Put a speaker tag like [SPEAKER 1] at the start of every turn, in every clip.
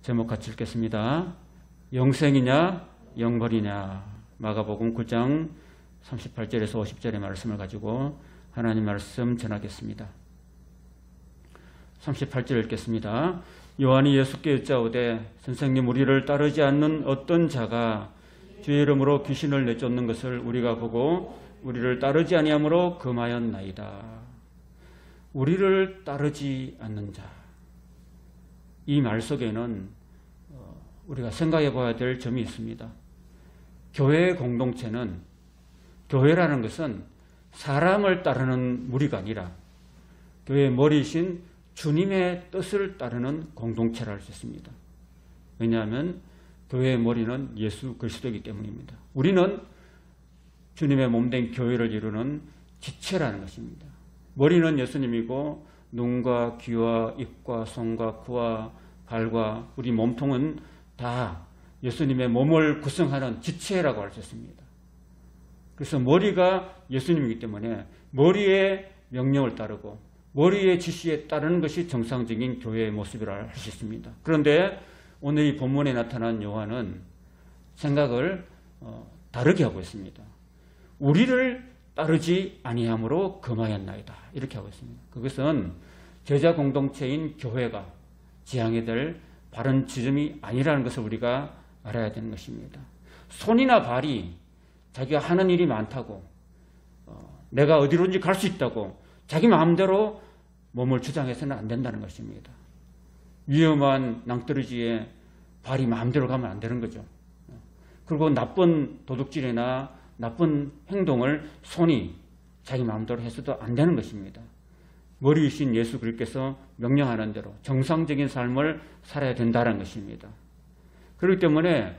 [SPEAKER 1] 제목 같이 읽겠습니다. 영생이냐 영벌이냐. 마가복음 9장 38절에서 50절의 말씀을 가지고 하나님 말씀 전하겠습니다. 38절 읽겠습니다. 요한이 예수께 여짜오되 선생님, 우리를 따르지 않는 어떤 자가 주의 이름으로 귀신을 내쫓는 것을 우리가 보고 우리를 따르지 아니하므로 금하였나이다. 우리를 따르지 않는 자, 이 말 속에는 우리가 생각해 봐야 될 점이 있습니다. 교회의 공동체는, 교회라는 것은 사람을 따르는 무리가 아니라 교회의 머리이신 주님의 뜻을 따르는 공동체라 할 수 있습니다. 왜냐하면 교회의 머리는 예수 그리스도이기 때문입니다. 우리는 주님의 몸된 교회를 이루는 지체라는 것입니다. 머리는 예수님이고 눈과 귀와 입과 손과 코와 발과 우리 몸통은 다 예수님의 몸을 구성하는 지체라고 할 수 있습니다. 그래서 머리가 예수님이기 때문에 머리의 명령을 따르고 머리의 지시에 따르는 것이 정상적인 교회의 모습이라 할 수 있습니다. 그런데 오늘 이 본문에 나타난 요한은 생각을 다르게 하고 있습니다. 우리를 따르지 아니함으로 금하였나이다, 이렇게 하고 있습니다. 그것은 제자 공동체인 교회가 지향해야 될 바른 지점이 아니라는 것을 우리가 알아야 되는 것입니다. 손이나 발이 자기가 하는 일이 많다고, 내가 어디로든지 갈 수 있다고 자기 마음대로 몸을 주장해서는 안 된다는 것입니다. 위험한 낭떠러지에 발이 마음대로 가면 안 되는 거죠. 그리고 나쁜 도둑질이나 나쁜 행동을 손이 자기 마음대로 해서도 안 되는 것입니다. 머리이신 예수 그리스도께서 명령하는 대로 정상적인 삶을 살아야 된다는 것입니다. 그렇기 때문에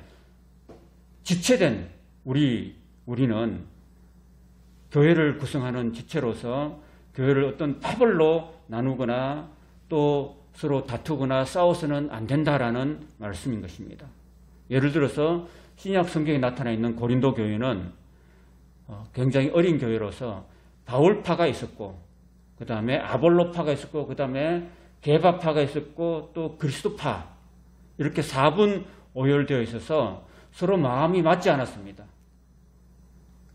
[SPEAKER 1] 지체된 우리는 교회를 구성하는 지체로서 교회를 어떤 파벌로 나누거나 또 서로 다투거나 싸워서는 안 된다라는 말씀인 것입니다. 예를 들어서 신약 성경에 나타나 있는 고린도 교회는 굉장히 어린 교회로서 바울파가 있었고, 그 다음에 아볼로파가 있었고, 그 다음에 게바파가 있었고, 또 그리스도파, 이렇게 4분 오열되어 있어서 서로 마음이 맞지 않았습니다.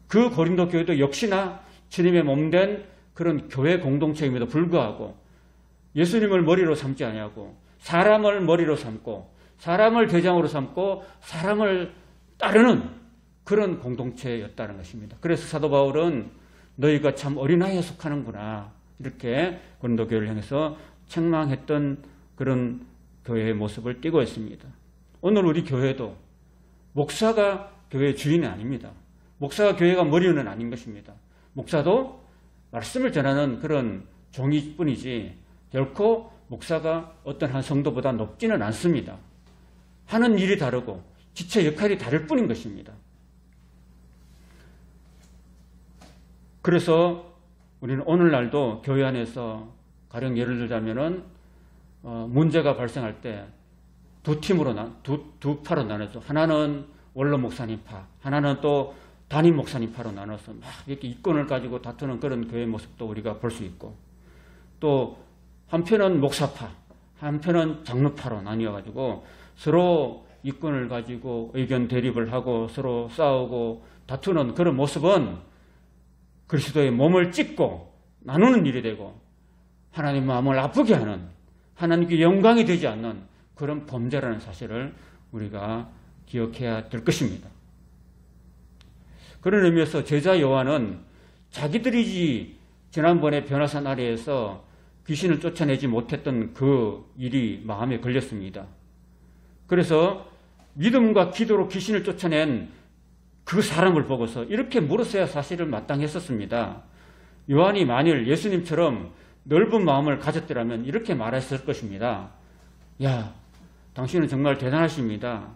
[SPEAKER 1] 그 고린도 교회도 역시나 주님의 몸된 그런 교회 공동체임에도 불구하고 예수님을 머리로 삼지 아니하고 사람을 머리로 삼고 사람을 대장으로 삼고 사람을 따르는 그런 공동체였다는 것입니다. 그래서 사도 바울은 너희가 참 어린아이에 속하는구나, 이렇게 고린도 교회를 향해서 책망했던 그런 교회의 모습을 띠고 있습니다. 오늘 우리 교회도 목사가 교회의 주인이 아닙니다. 목사가 교회가 머리는 아닌 것입니다. 목사도 말씀을 전하는 그런 종일 뿐이지 결코 목사가 어떤 한 성도보다 높지는 않습니다. 하는 일이 다르고 지체 역할이 다를 뿐인 것입니다. 그래서 우리는 오늘날도 교회 안에서 가령 예를 들자면은 문제가 발생할 때 두 팀으로 두 파로 나눠서 하나는 원로 목사님 파, 하나는 또 담임 목사님 파로 나눠서 막 이렇게 이권을 가지고 다투는 그런 교회 모습도 우리가 볼 수 있고, 또 한편은 목사파, 한편은 장로파로 나뉘어가지고 서로 이권을 가지고 의견 대립을 하고 서로 싸우고 다투는 그런 모습은 그리스도의 몸을 찢고 나누는 일이 되고 하나님 마음을 아프게 하는, 하나님께 영광이 되지 않는 그런 범죄라는 사실을 우리가 기억해야 될 것입니다. 그런 의미에서 제자 요한은 자기들이 지난번에 변화산 아래에서 귀신을 쫓아내지 못했던 그 일이 마음에 걸렸습니다. 그래서 믿음과 기도로 귀신을 쫓아낸 그 사람을 보고서 이렇게 물었어야 사실을 마땅했었습니다. 요한이 만일 예수님처럼 넓은 마음을 가졌더라면 이렇게 말했을 것입니다. 야, 당신은 정말 대단하십니다.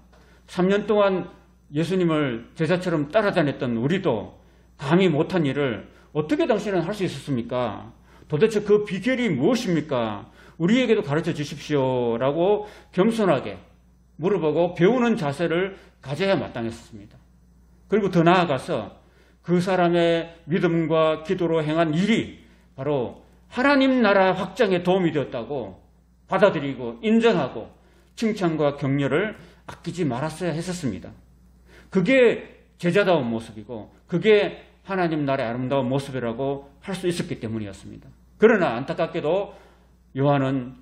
[SPEAKER 1] 3년 동안 예수님을 제자처럼 따라다녔던 우리도 감히 못한 일을 어떻게 당신은 할 수 있었습니까? 도대체 그 비결이 무엇입니까? 우리에게도 가르쳐 주십시오 라고 겸손하게 물어보고 배우는 자세를 가져야 마땅했습니다. 그리고 더 나아가서 그 사람의 믿음과 기도로 행한 일이 바로 하나님 나라 확장에 도움이 되었다고 받아들이고 인정하고 칭찬과 격려를 아끼지 말았어야 했었습니다. 그게 제자다운 모습이고 그게 하나님 나라의 아름다운 모습이라고 할 수 있었기 때문이었습니다. 그러나 안타깝게도 요한은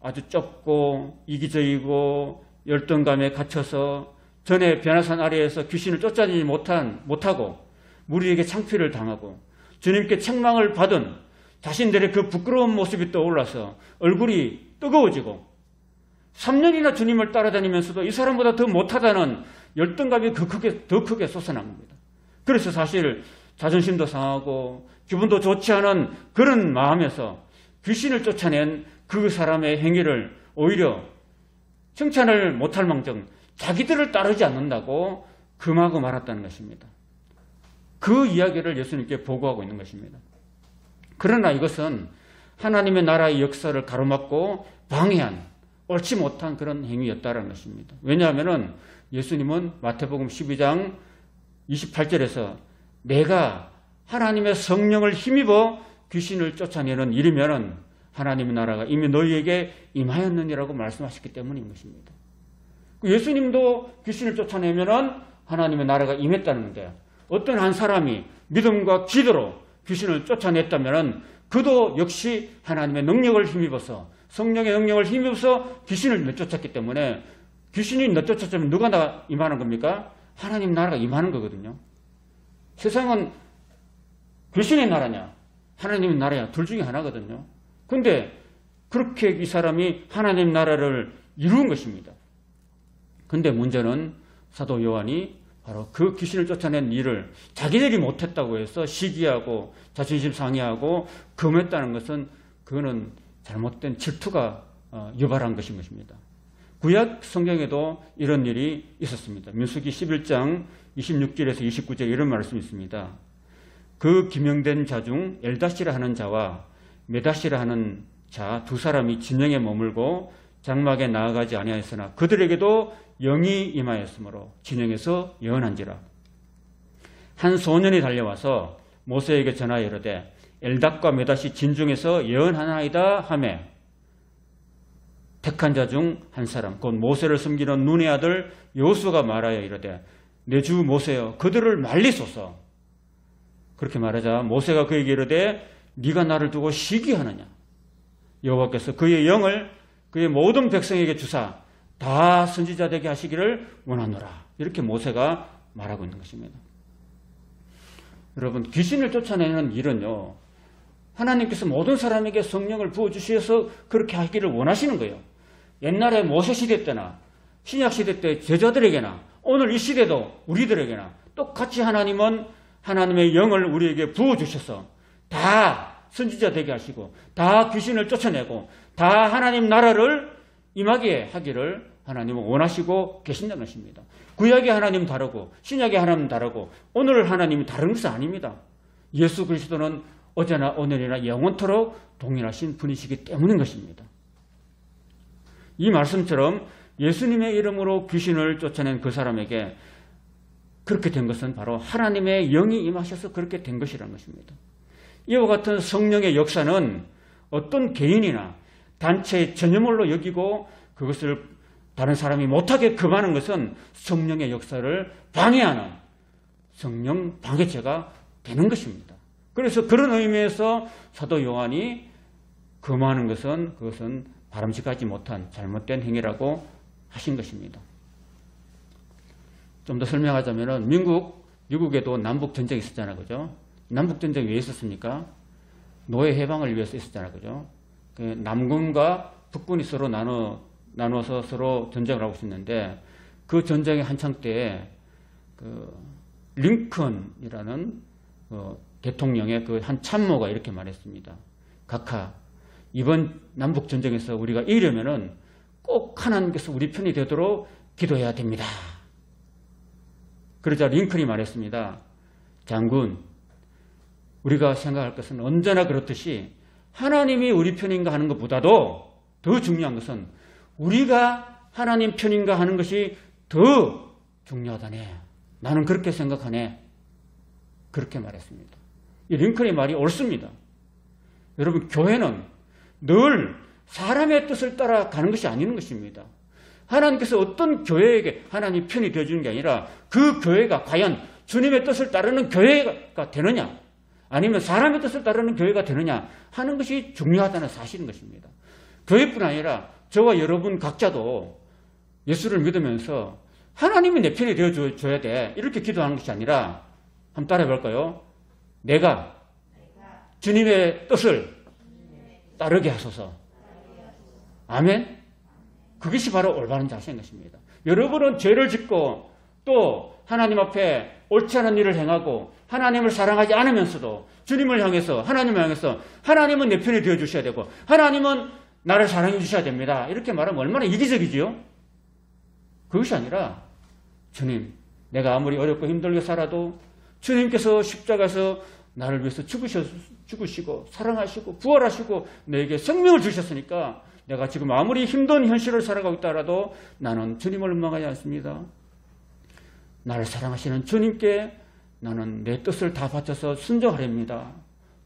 [SPEAKER 1] 아주 좁고 이기적이고 열등감에 갇혀서 전에 변화산 아래에서 귀신을 쫓아내지 못하고 무리에게 창피를 당하고 주님께 책망을 받은 자신들의 그 부끄러운 모습이 떠올라서 얼굴이 뜨거워지고 3년이나 주님을 따라다니면서도 이 사람보다 더 못하다는 열등감이 더 크게 솟아난 겁니다. 그래서 사실 자존심도 상하고 기분도 좋지 않은 그런 마음에서 귀신을 쫓아낸 그 사람의 행위를 오히려 칭찬을 못할 망정 자기들을 따르지 않는다고 금하고 말았다는 것입니다. 그 이야기를 예수님께 보고하고 있는 것입니다. 그러나 이것은 하나님의 나라의 역사를 가로막고 방해한 옳지 못한 그런 행위였다는 것입니다. 왜냐하면 예수님은 마태복음 12장 28절에서 내가 하나님의 성령을 힘입어 귀신을 쫓아내는 일이면 하나님의 나라가 이미 너희에게 임하였느니라고 말씀하셨기 때문인 것입니다. 예수님도 귀신을 쫓아내면 하나님의 나라가 임했다는 건데 어떤 한 사람이 믿음과 기도로 귀신을 쫓아냈다면 그도 역시 하나님의 능력을 힘입어서 성령의 능력을 힘입어서 귀신을 내쫓았기 때문에 귀신이 내쫓았으면 누가 임하는 겁니까? 하나님 나라가 임하는 거거든요. 세상은 귀신의 나라냐 하나님의 나라냐 둘 중에 하나거든요. 그런데 그렇게 이 사람이 하나님 나라를 이룬 것입니다. 그런데 문제는 사도 요한이 바로 그 귀신을 쫓아낸 일을 자기들이 못했다고 해서 시기하고 자존심 상해하고 금했다는 것은 그거는 잘못된 질투가 유발한 것인 것입니다. 구약 성경에도 이런 일이 있었습니다. 민수기 11장 26절에서 29절에 이런 말씀이 있습니다. 그 기명된 자 중 엘다시라 하는 자와 메다시라 하는 자 두 사람이 진영에 머물고 장막에 나아가지 아니하였으나 그들에게도 영이 임하였으므로 진영에서 예언한지라. 한 소년이 달려와서 모세에게 전하여 이르되 엘닷과 메닷이 진중에서 예언하나이다 하매 택한 자 중 한 사람 곧 모세를 섬기는 눈의 아들 여호수아가 말하여 이르되 내 주 모세여 그들을 말리소서. 그렇게 말하자 모세가 그에게 이르되 네가 나를 두고 시기하느냐. 여호와께서 그의 영을 그의 모든 백성에게 주사 다 선지자 되게 하시기를 원하노라. 이렇게 모세가 말하고 있는 것입니다. 여러분 귀신을 쫓아내는 일은요 하나님께서 모든 사람에게 성령을 부어주셔서 그렇게 하기를 원하시는 거예요. 옛날에 모세 시대 때나 신약 시대 때 제자들에게나 오늘 이 시대도 우리들에게나 똑같이 하나님은 하나님의 영을 우리에게 부어주셔서 다 선지자 되게 하시고 다 귀신을 쫓아내고 다 하나님 나라를 임하게 하기를 하나님은 원하시고 계신다는 것입니다. 구약의 하나님 다르고 신약의 하나님 다르고 오늘 하나님이 다른 것은 아닙니다. 예수 그리스도는 어제나 오늘이나 영원토록 동일하신 분이시기 때문인 것입니다. 이 말씀처럼 예수님의 이름으로 귀신을 쫓아낸 그 사람에게 그렇게 된 것은 바로 하나님의 영이 임하셔서 그렇게 된 것이라는 것입니다. 이와 같은 성령의 역사는 어떤 개인이나 단체의 전유물로 여기고 그것을 다른 사람이 못하게 금하는 것은 성령의 역사를 방해하는 성령 방해죄가 되는 것입니다. 그래서 그런 의미에서 사도 요한이 금하는 것은 그것은 바람직하지 못한 잘못된 행위라고 하신 것입니다. 좀 더 설명하자면 미국에도 남북전쟁이 있었잖아요. 그죠? 남북전쟁이 왜 있었습니까? 노예 해방을 위해서 있었잖아요. 그죠? 남군과 북군이 서로 나눠서 서로 전쟁을 하고 있었는데 그 전쟁의 한창 때에 링컨이라는 대통령의 그 한 참모가 이렇게 말했습니다. 각하, 이번 남북전쟁에서 우리가 이기려면은 꼭 하나님께서 우리 편이 되도록 기도해야 됩니다. 그러자 링컨이 말했습니다. 장군, 우리가 생각할 것은 언제나 그렇듯이 하나님이 우리 편인가 하는 것보다도 더 중요한 것은 우리가 하나님 편인가 하는 것이 더 중요하다네. 나는 그렇게 생각하네. 그렇게 말했습니다. 이 링컨의 말이 옳습니다. 여러분, 교회는 늘 사람의 뜻을 따라가는 것이 아닌 것입니다. 하나님께서 어떤 교회에게 하나님 편이 되어주는 게 아니라 그 교회가 과연 주님의 뜻을 따르는 교회가 되느냐, 아니면 사람의 뜻을 따르는 교회가 되느냐 하는 것이 중요하다는 사실인 것입니다. 교회뿐 아니라 저와 여러분 각자도 예수를 믿으면서 하나님이 내 편이 되어줘야 돼, 이렇게 기도하는 것이 아니라, 한번 따라해 볼까요? 내가 주님의 뜻을 따르게 하소서. 아멘. 그것이 바로 올바른 자세인 것입니다. 여러분은 죄를 짓고 또 하나님 앞에 옳지 않은 일을 행하고 하나님을 사랑하지 않으면서도 주님을 향해서, 하나님을 향해서 하나님은 내 편이 되어주셔야 되고 하나님은 나를 사랑해 주셔야 됩니다, 이렇게 말하면 얼마나 이기적이지요? 그것이 아니라, 주님, 내가 아무리 어렵고 힘들게 살아도 주님께서 십자가에서 나를 위해서 죽으시고 사랑하시고 부활하시고 내게 생명을 주셨으니까 내가 지금 아무리 힘든 현실을 살아가고 있다라도 나는 주님을 원망하지 않습니다. 나를 사랑하시는 주님께 나는 내 뜻을 다 바쳐서 순종하렵니다.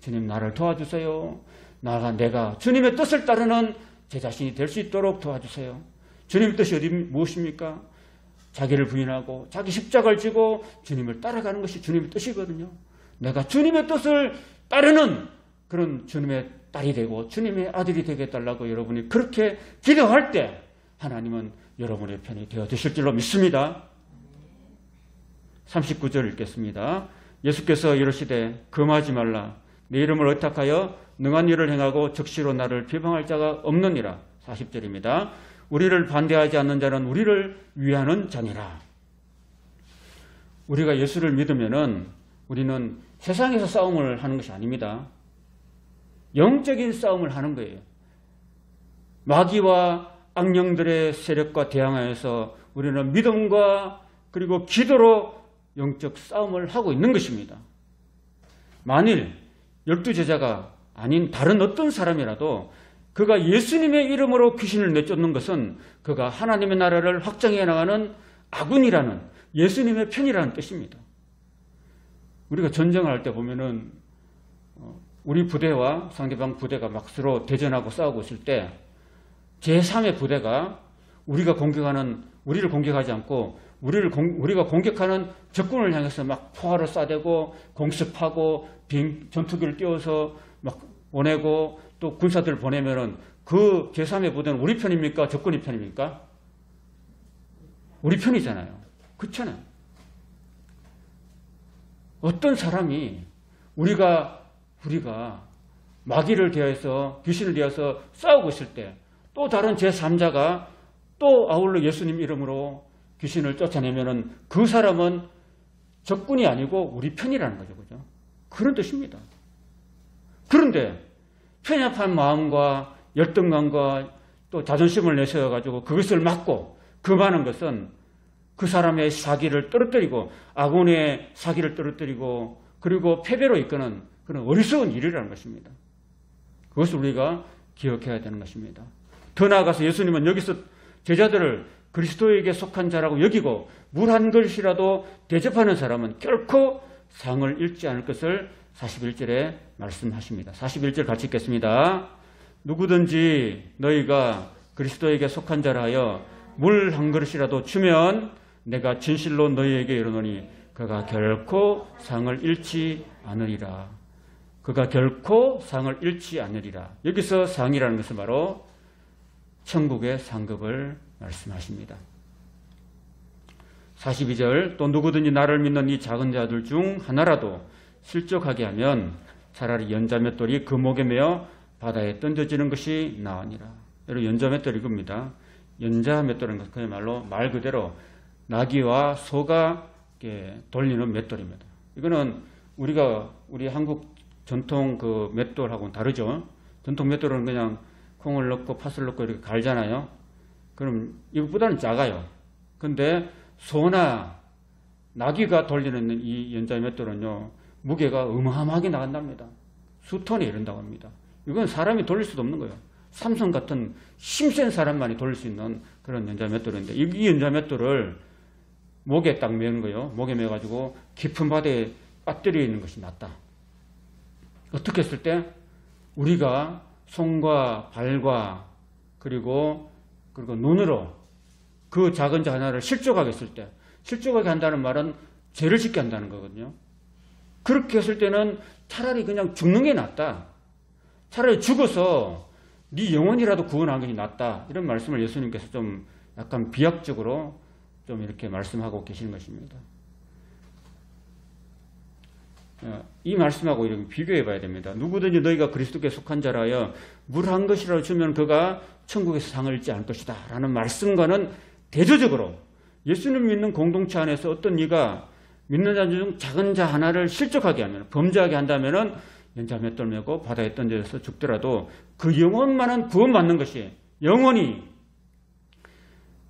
[SPEAKER 1] 주님, 나를 도와주세요. 내가 주님의 뜻을 따르는 제 자신이 될 수 있도록 도와주세요. 주님의 뜻이 무엇입니까? 자기를 부인하고 자기 십자가를 지고 주님을 따라가는 것이 주님의 뜻이거든요. 내가 주님의 뜻을 따르는 그런 주님의 딸이 되고 주님의 아들이 되게 해달라고 여러분이 그렇게 기도할 때 하나님은 여러분의 편이 되어주실 줄로 믿습니다. 39절 읽겠습니다. 예수께서 이르시되 금하지 말라. 내 이름을 의탁하여 능한 일을 행하고 적시로 나를 비방할 자가 없느니라. 40절입니다. 우리를 반대하지 않는 자는 우리를 위하는 자니라. 우리가 예수를 믿으면은 우리는 세상에서 싸움을 하는 것이 아닙니다. 영적인 싸움을 하는 거예요. 마귀와 악령들의 세력과 대항하여서 우리는 믿음과 그리고 기도로 영적 싸움을 하고 있는 것입니다. 만일 12제자가 아닌 다른 어떤 사람이라도 그가 예수님의 이름으로 귀신을 내쫓는 것은 그가 하나님의 나라를 확장해 나가는 아군이라는, 예수님의 편이라는 뜻입니다. 우리가 전쟁을 할 때 보면은 우리 부대와 상대방 부대가 막 서로 대전하고 싸우고 있을 때 제3의 부대가 우리를 공격하지 않고 우리가 공격하는 적군을 향해서 막 포화를 쏴대고 공습하고 전투기를 띄워서 막 보내고 또 군사들을 보내면은 그 제3의 부대는 우리 편입니까? 적군이 편입니까? 우리 편이잖아요. 그렇잖아요. 어떤 사람이 우리가 마귀를 대해서, 귀신을 대해서 싸우고 있을 때 또 다른 제3자가 또 아울러 예수님 이름으로 귀신을 쫓아내면은 그 사람은 적군이 아니고 우리 편이라는 거죠. 그죠? 그런 뜻입니다. 그런데 편협한 마음과 열등감과 또 자존심을 내세워가지고 그것을 막고 금하는 것은 그 사람의 사기를 떨어뜨리고 아군의 사기를 떨어뜨리고 그리고 패배로 이끄는 그런 어리석은 일이라는 것입니다. 그것을 우리가 기억해야 되는 것입니다. 더 나아가서 예수님은 여기서 제자들을 그리스도에게 속한 자라고 여기고 물 한 그릇이라도 대접하는 사람은 결코 상을 잃지 않을 것을 41절에 말씀하십니다. 41절 같이 읽겠습니다. 누구든지 너희가 그리스도에게 속한 자라 하여 물 한 그릇이라도 주면 내가 진실로 너희에게 이르노니 그가 결코 상을 잃지 않으리라. 그가 결코 상을 잃지 않으리라. 여기서 상이라는 것은 바로 천국의 상급을 말씀하십니다. 42절 또 누구든지 나를 믿는 이 작은 자들 중 하나라도 실족하게 하면 차라리 연자 맷돌이 그 목에 매어 바다에 던져지는 것이 나으니라. 여러분, 연자 맷돌이 이겁니다. 연자 맷돌은 것은 그야말로 말 그대로 나귀와 소가 돌리는 맷돌입니다. 이거는 우리 한국 전통 그 맷돌하고는 다르죠. 전통 맷돌은 그냥 콩을 넣고 팥을 넣고 이렇게 갈잖아요. 그럼 이것보다는 작아요. 근데 소나 나귀가 돌리는 이 연자 맷돌은요, 무게가 어마어마하게 나간답니다. 수톤에 이른다고 합니다. 이건 사람이 돌릴 수도 없는 거예요. 삼성 같은 힘센 사람만이 돌릴 수 있는 그런 연자 맷돌인데 이 연자 맷돌을 목에 딱 매는 거예요. 목에 매가지고 깊은 바다에 빠뜨려 있는 것이 낫다. 어떻게 했을 때 우리가 손과 발과 그리고 눈으로 그 작은 자 하나를 실족하게 했을 때, 실족하게 한다는 말은 죄를 짓게 한다는 거거든요. 그렇게 했을 때는 차라리 그냥 죽는 게 낫다. 차라리 죽어서 네 영혼이라도 구원하는 것이 낫다. 이런 말씀을 예수님께서 좀 약간 비약적으로 좀 이렇게 말씀하고 계시는 것입니다. 이 말씀하고 이렇게 비교해 봐야 됩니다. 누구든지 너희가 그리스도께 속한 자라여 물 한 것이라도 주면 그가 천국에서 상을 잃지 않을 것이다 라는 말씀과는 대조적으로 예수님 믿는 공동체 안에서 어떤 이가 믿는 자 중 작은 자 하나를 실족하게 하면, 범죄하게 한다면 연자 맷돌 메고 바다에 던져서 죽더라도 그 영혼만은 구원받는 것이, 영혼이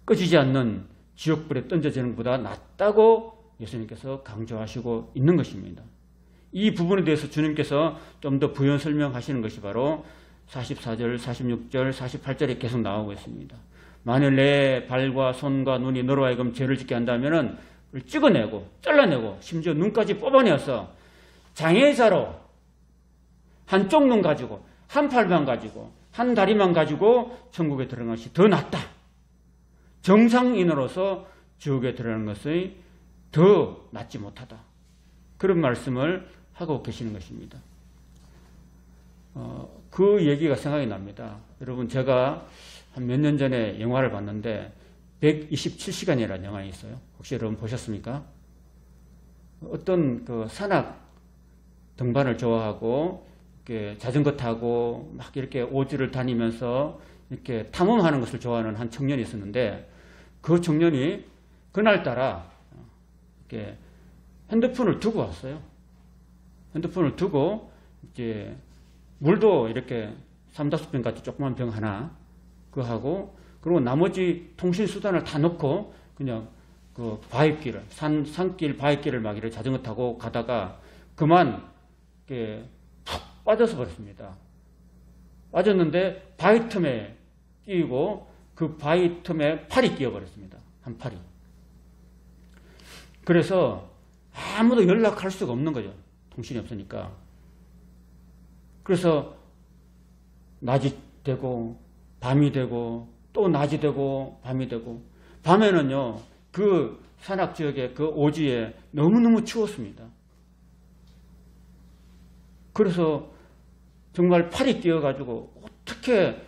[SPEAKER 1] 꺼지지 않는 지옥불에 던져지는 것보다 낫다고 예수님께서 강조하시고 있는 것입니다. 이 부분에 대해서 주님께서 좀 더 부연 설명하시는 것이 바로 44절, 46절, 48절에 계속 나오고 있습니다. 만일 내 발과 손과 눈이 너로 하여금 죄를 짓게 한다면 찍어내고 잘라내고 심지어 눈까지 뽑아내어서 장애자로 한쪽 눈 가지고 한 팔만 가지고 한 다리만 가지고 천국에 들어가는 것이 더 낫다. 정상인으로서 지옥에 들어가는 것이 더 낫지 못하다. 그런 말씀을 하고 계시는 것입니다. 그 얘기가 생각이 납니다. 여러분, 제가 한 몇 년 전에 영화를 봤는데 127시간이라는 영화가 있어요. 혹시 여러분 보셨습니까? 어떤 그 산악 등반을 좋아하고 이렇게 자전거 타고 막 이렇게 오지를 다니면서 이렇게 탐험하는 것을 좋아하는 한 청년이 있었는데, 그 청년이 그날따라 이렇게 핸드폰을 두고 왔어요. 핸드폰을 두고 이제 물도 이렇게 3-5병 같이 조그만 병 하나 그거 하고, 그리고 나머지 통신 수단을 다 넣고 그냥 그 바위길을 산길 바위길을 막 이렇게 자전거 타고 가다가 그만 이렇게 푹 빠져서 버렸습니다. 빠졌는데 바위 틈에 끼고 그 바위 틈에 팔이 끼어버렸습니다. 한 팔이. 그래서 아무도 연락할 수가 없는 거죠. 통신이 없으니까. 그래서 낮이 되고 밤이 되고 또 낮이 되고 밤이 되고, 밤에는요 그 산악 지역의 그 오지에 너무너무 추웠습니다. 그래서 정말 팔이 끼어가지고 어떻게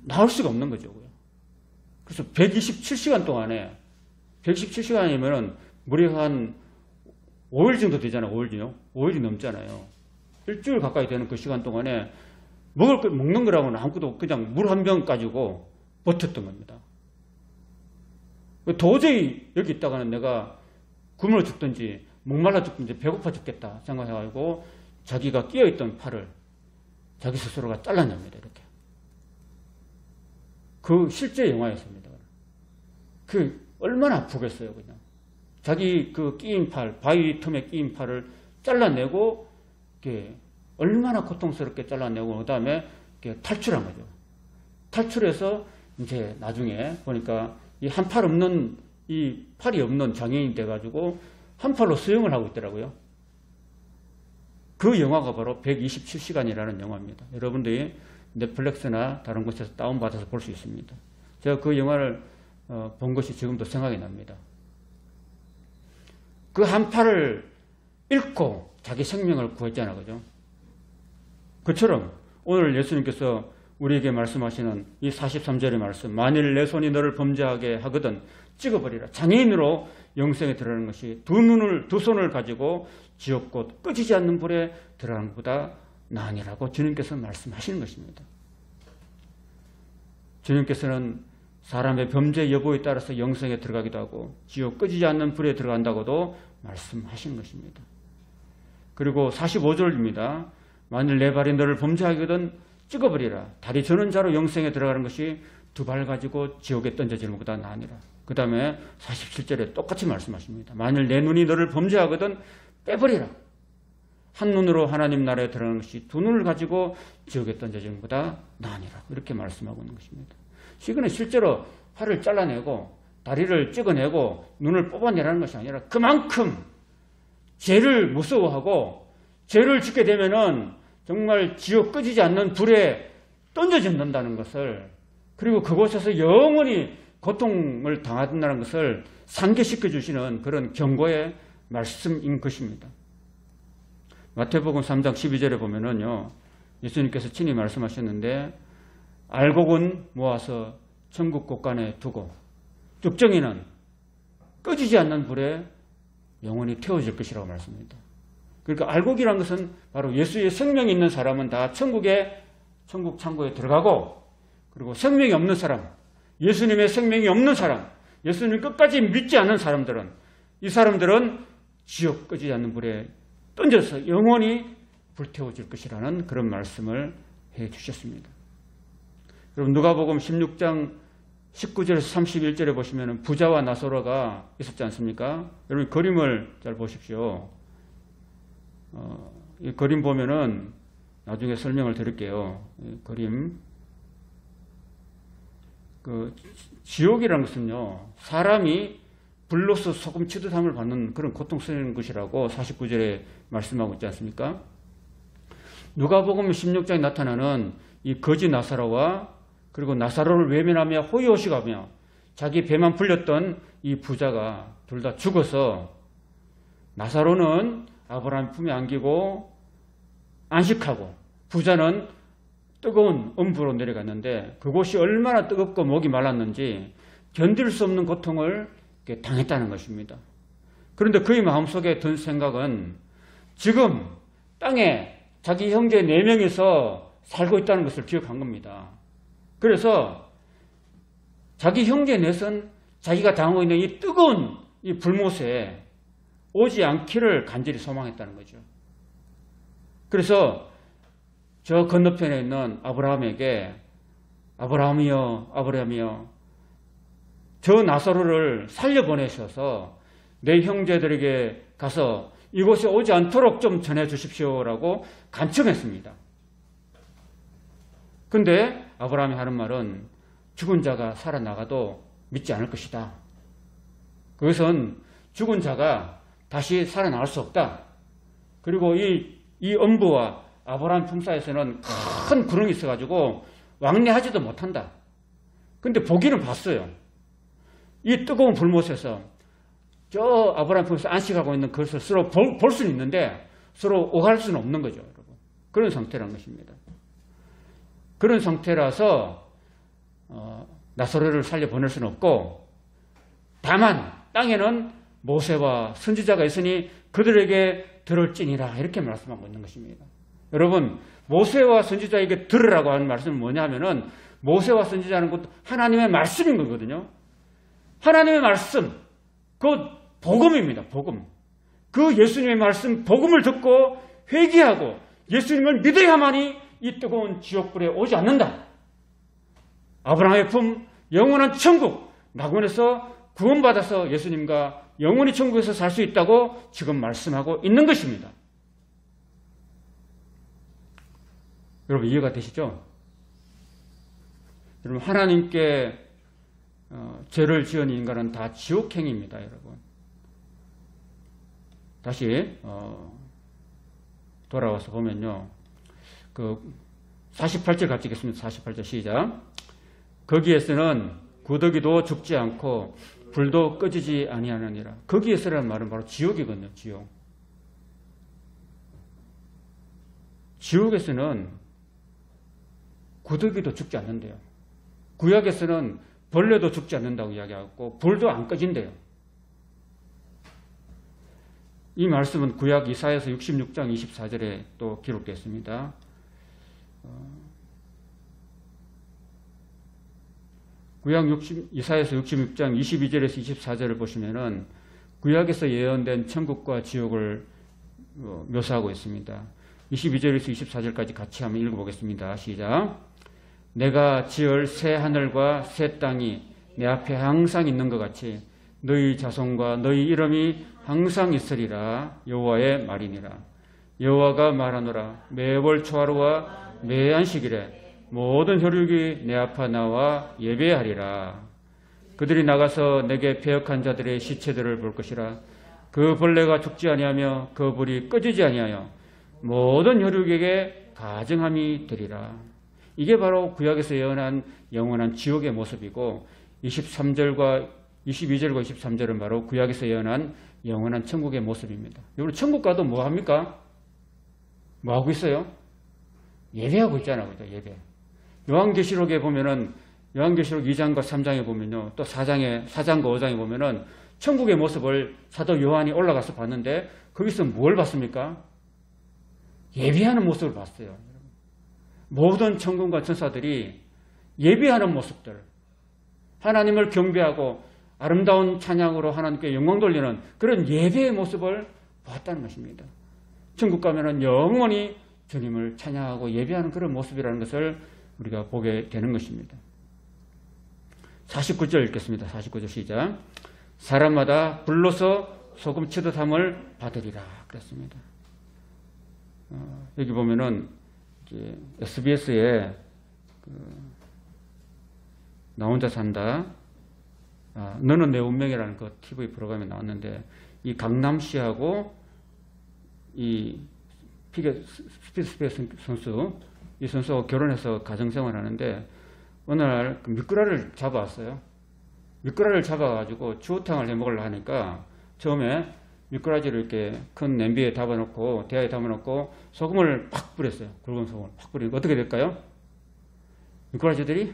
[SPEAKER 1] 나올 수가 없는 거죠. 그래서 127시간 동안에, 127시간이면 무려 한 5일 정도 되잖아요. 5일이 넘잖아요. 일주일 가까이 되는 그 시간 동안에 먹는 거라고는 아무것도 그냥 물 한 병 가지고 버텼던 겁니다. 도저히 여기 있다가는 내가 굶어 죽든지 목말라 죽든지 배고파 죽겠다 생각해가지고 자기가 끼어있던 팔을 자기 스스로가 잘라냅니다. 이렇게. 그 실제 영화였습니다. 그 얼마나 아프겠어요. 그냥 자기 그 끼인 팔, 바위 틈에 끼인 팔을 잘라내고 이렇게 얼마나 고통스럽게 잘라내고 그 다음에 탈출한 거죠. 탈출해서 이제 나중에 보니까 이 한 팔 없는, 이 팔이 없는 장애인이 돼가지고 한 팔로 수영을 하고 있더라고요. 그 영화가 바로 127시간이라는 영화입니다. 여러분들이 넷플릭스나 다른 곳에서 다운받아서 볼 수 있습니다. 제가 그 영화를 본 것이 지금도 생각이 납니다. 그 한 팔을 잃고 자기 생명을 구했잖아요. 그죠? 그처럼 오늘 예수님께서 우리에게 말씀하시는 이 43절의 말씀, 만일 내 손이 너를 범죄하게 하거든 찍어버리라. 장애인으로 영생에 들어가는 것이 두 손을 가지고 지옥 곧 꺼지지 않는 불에 들어가는 것보다 나으니라고 주님께서 말씀하시는 것입니다. 주님께서는 사람의 범죄 여부에 따라서 영생에 들어가기도 하고 지옥 꺼지지 않는 불에 들어간다고도 말씀하신 것입니다. 그리고 45절입니다. 만일 내 발이 너를 범죄하거든 찍어버리라. 다리 저는 자로 영생에 들어가는 것이 두 발 가지고 지옥에 던져지는 것보다 나으니라. 그 다음에 47절에 똑같이 말씀하십니다. 만일 내 눈이 너를 범죄하거든 빼버리라. 한 눈으로 하나님 나라에 들어가는 것이 두 눈을 가지고 지옥에 던져지는 것보다 나으니라. 이렇게 말씀하고 있는 것입니다. 이거는 실제로 팔을 잘라내고 다리를 찍어내고 눈을 뽑아내라는 것이 아니라 그만큼 죄를 무서워하고 죄를 짓게 되면은 정말 지옥 꺼지지 않는 불에 던져진다는 것을, 그리고 그곳에서 영원히 고통을 당한다는 것을 상기시켜 주시는 그런 경고의 말씀인 것입니다. 마태복음 3장 12절에 보면은요, 예수님께서 친히 말씀하셨는데, 알곡은 모아서 천국 곳간에 두고 쭉정이는 꺼지지 않는 불에 영원히 태워질 것이라고 말씀합니다. 그러니까 알곡이란 것은 바로 예수의 생명이 있는 사람은 다 천국 창고에 들어가고, 그리고 생명이 없는 사람, 예수님의 생명이 없는 사람, 예수님 끝까지 믿지 않는 사람들은, 이 사람들은 지옥 꺼지지 않는 불에 던져서 영원히 불태워질 것이라는 그런 말씀을 해 주셨습니다. 여러분, 누가복음 16장 19절에서 31절에 보시면 부자와 나사로가 있었지 않습니까? 여러분, 그림을 잘 보십시오. 이 그림 보면은 나중에 설명을 드릴게요. 이 그림. 지옥이라는 것은요, 사람이 불로서 소금 치듯함을 받는 그런 고통스러운 것이라고 49절에 말씀하고 있지 않습니까? 누가복음 16장에 나타나는 이 거지 나사로와, 그리고 나사로를 외면하며 호의호식하며 자기 배만 불렸던 이 부자가 둘 다 죽어서, 나사로는 아브라함 품에 안기고 안식하고, 부자는 뜨거운 음부로 내려갔는데 그곳이 얼마나 뜨겁고 목이 말랐는지 견딜 수 없는 고통을 당했다는 것입니다. 그런데 그의 마음속에 든 생각은 지금 땅에 자기 형제 4명이서 살고 있다는 것을 기억한 겁니다. 그래서 자기 형제 넷은 자기가 당하고 있는 이 뜨거운 이 불못에 오지 않기를 간절히 소망했다는 거죠. 그래서 저 건너편에 있는 아브라함에게, 아브라함이여, 아브라함이여, 저 나사로를 살려보내셔서 내 형제들에게 가서 이곳에 오지 않도록 좀 전해 주십시오라고 간청했습니다. 근데 아브라함이 하는 말은 죽은 자가 살아나가도 믿지 않을 것이다. 그것은 죽은 자가 다시 살아날 수 없다. 그리고 이 엄부와 아브라함 품 사이에서는 큰 구렁이 있어가지고 왕래하지도 못한다. 근데 보기는 봤어요. 이 뜨거운 불못에서 저 아브라함 품에서 안식하고 있는 것을 서로 볼 수는 있는데 서로 오갈 수는 없는 거죠, 여러분. 그런 상태라는 것입니다. 그런 상태라서 나사로를 살려보낼 수는 없고, 다만 땅에는 모세와 선지자가 있으니 그들에게 들을지니라, 이렇게 말씀하고 있는 것입니다. 여러분, 모세와 선지자에게 들으라고 하는 말씀은 뭐냐면은, 모세와 선지자는 곧 하나님의 말씀인 거거든요. 하나님의 말씀, 그 복음입니다. 복음. 그 예수님의 말씀, 복음을 듣고 회개하고 예수님을 믿어야만이 이 뜨거운 지옥불에 오지 않는다. 아브라함의 품, 영원한 천국, 낙원에서 구원받아서 예수님과 영원히 천국에서 살 수 있다고 지금 말씀하고 있는 것입니다. 여러분, 이해가 되시죠? 여러분, 하나님께 죄를 지은 인간은 다 지옥행입니다, 여러분. 다시 돌아와서 보면요, 그 48절 같이 읽겠습니다. 48절 시작. 거기에서는 구더기도 죽지 않고 불도 꺼지지 아니하느니라. 거기에서라는 말은 바로 지옥이거든요. 지옥. 지옥에서는 구더기도 죽지 않는데요. 구약에서는 벌레도 죽지 않는다고 이야기하고 불도 안 꺼진대요. 이 말씀은 구약 이사야서 66장 24절에 또 기록되어 있습니다. 구약 이사야서 66장 22절에서 24절을 보시면은 구약에서 예언된 천국과 지옥을 묘사하고 있습니다. 22절에서 24절까지 같이 한번 읽어보겠습니다. 시작. 내가 지을 새 하늘과 새 땅이 내 앞에 항상 있는 것 같이 너희 자손과 너희 이름이 항상 있으리라. 여호와의 말이니라. 여호와가 말하노라. 매월 초하루와 매 안식일에 모든 혈육이 내 앞에 나와 예배하리라. 그들이 나가서 내게 배역한 자들의 시체들을 볼 것이라. 그 벌레가 죽지 아니하며 그 불이 꺼지지 아니하여 모든 혈육에게 가증함이 되리라. 이게 바로 구약에서 예언한 영원한 지옥의 모습이고, 23절과 22절과 23절은 바로 구약에서 예언한 영원한 천국의 모습입니다. 여러분 천국 가도 뭐 합니까? 뭐 하고 있어요? 예배하고 있잖아요. 그죠? 예배. 요한계시록에 보면은 요한계시록 2장과 3장에 보면요. 또 4장과 5장에 보면은 천국의 모습을 사도 요한이 올라가서 봤는데 거기서 뭘 봤습니까? 예배하는 모습을 봤어요. 모든 천군과 천사들이 예배하는 모습들, 하나님을 경배하고 아름다운 찬양으로 하나님께 영광 돌리는 그런 예배의 모습을 봤다는 것입니다. 천국 가면은 영원히 주님을 찬양하고 예배하는 그런 모습이라는 것을 우리가 보게 되는 것입니다. 49절 읽겠습니다. 49절 시작. 사람마다 불로서 소금 치듯 함을 받으리라 그랬습니다. 여기 보면은 SBS에 나 혼자 산다. 너는 내 운명이라는 그 TV 프로그램에 나왔는데 이 강남시하고 이 스피드 선수 이 선수하고 결혼해서 가정생활 하는데 어느 날 미꾸라리를 잡아왔어요. 미꾸라리를 잡아가지고 추어탕을 해 먹으려고 하니까 처음에 미꾸라지를 이렇게 큰 냄비에 담아놓고 대야에 담아놓고 소금을 팍 뿌렸어요. 굵은 소금을 팍 뿌리니까 어떻게 될까요? 미꾸라지들이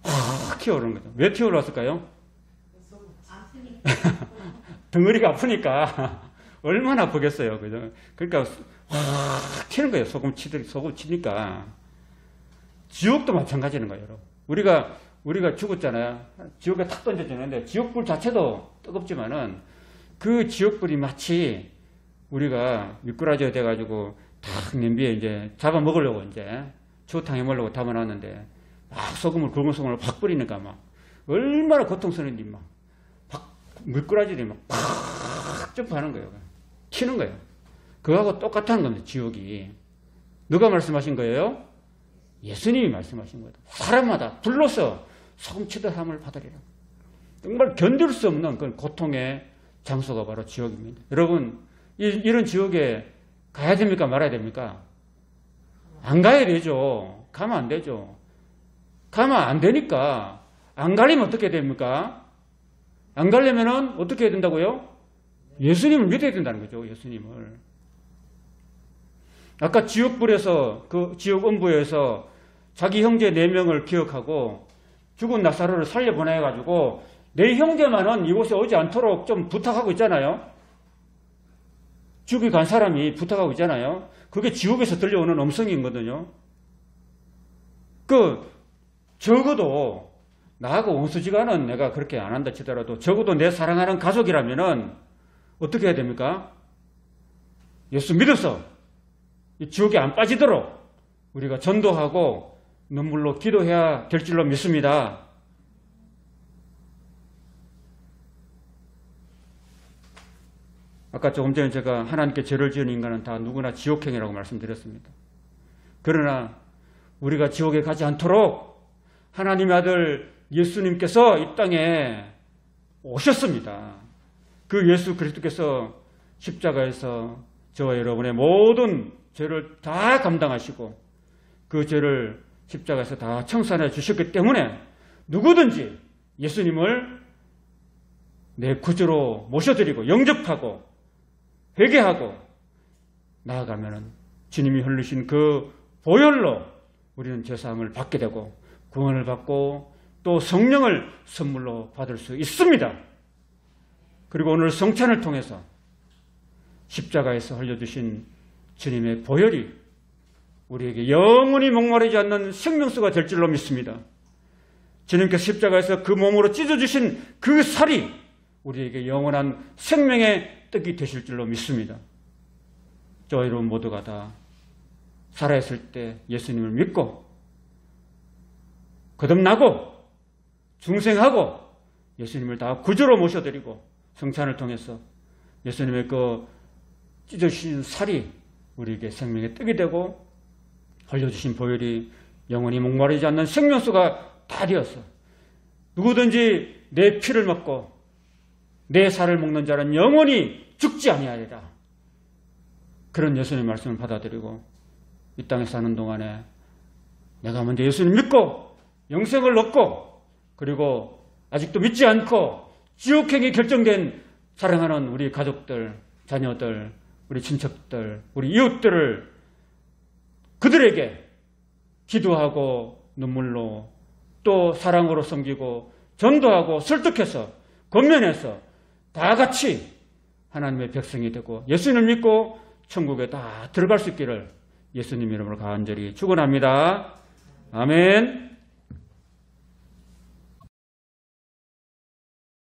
[SPEAKER 1] 확 튀어오르는 거죠. 왜 튀어올랐을까요? 덩어리가 아프니까 얼마나 아프겠어요. 그죠? 그러니까 확 튀는 거예요. 소금 치니까. 지옥도 마찬가지는 거예요. 여러분. 우리가 죽었잖아요. 지옥에 탁 던져지는데 지옥불 자체도 뜨겁지만은 그 지옥불이 마치 우리가 미꾸라지가 돼가지고 탁 냄비에 이제 잡아 먹으려고 이제 추어탕 해 먹으려고 담아놨는데 막 굵은 소금을 팍 뿌리니까 막 얼마나 고통스러운지 막 미꾸라지들이 막 팍 점프하는 거예요. 튀는 거예요. 그거하고 똑같다는 겁니다. 지옥이. 누가 말씀하신 거예요? 예수님이 말씀하신 거예요. 사람마다 불로서 소금 치듯 함을 받으리라. 정말 견딜 수 없는 그런 고통의 장소가 바로 지옥입니다. 여러분 이런 지옥에 가야 됩니까? 말아야 됩니까? 안 가야 되죠. 가면 안 되죠. 가면 안 되니까 안 가려면 어떻게 됩니까? 안 가려면 어떻게 해야 된다고요? 예수님을 믿어야 된다는 거죠. 예수님을. 아까 지옥불에서 그 지옥 음부에서 자기 형제 4명을 기억하고 죽은 나사로를 살려보내가지고 내 형제만은 이곳에 오지 않도록 좀 부탁하고 있잖아요. 지옥에 간 사람이 부탁하고 있잖아요. 그게 지옥에서 들려오는 음성이거든요. 적어도 나하고 원수지간은 내가 그렇게 안 한다 치더라도 적어도 내 사랑하는 가족이라면은 어떻게 해야 됩니까? 예수 믿어서 지옥에 안 빠지도록 우리가 전도하고 눈물로 기도해야 될 줄로 믿습니다. 아까 조금 전에 제가 하나님께 죄를 지은 인간은 다 누구나 지옥행이라고 말씀드렸습니다. 그러나 우리가 지옥에 가지 않도록 하나님의 아들 예수님께서 이 땅에 오셨습니다. 그 예수 그리스도께서 십자가에서 저와 여러분의 모든 죄를 다 감당하시고 그 죄를 십자가에서 다 청산해 주셨기 때문에 누구든지 예수님을 내 구주로 모셔드리고 영접하고 회개하고 나아가면 주님이 흘리신 그 보혈로 우리는 죄사함을 받게 되고 구원을 받고 또 성령을 선물로 받을 수 있습니다. 그리고 오늘 성찬을 통해서 십자가에서 흘려주신 주님의 보혈이 우리에게 영원히 목마르지 않는 생명수가 될 줄로 믿습니다. 주님께서 십자가에서 그 몸으로 찢어주신 그 살이 우리에게 영원한 생명의 떡이 되실 줄로 믿습니다. 저와 여러분 모두가 다 살아있을 때 예수님을 믿고 거듭나고 중생하고 예수님을 다 구주로 모셔드리고 성찬을 통해서 예수님의 그 찢어주신 살이 우리에게 생명의 떡이 되고 흘려주신 보혈이 영원히 목마르지 않는 생명수가 다 되어서 누구든지 내 피를 먹고 내 살을 먹는 자는 영원히 죽지 아니하리라. 그런 예수님의 말씀을 받아들이고 이 땅에 사는 동안에 내가 먼저 예수님 믿고 영생을 얻고 그리고 아직도 믿지 않고 지옥행이 결정된 사랑하는 우리 가족들, 자녀들, 우리 친척들, 우리 이웃들을 그들에게 기도하고 눈물로 또 사랑으로 섬기고 전도하고 설득해서 권면해서 다 같이 하나님의 백성이 되고 예수님을 믿고 천국에 다 들어갈 수 있기를 예수님 이름으로 간절히 축원합니다. 아멘.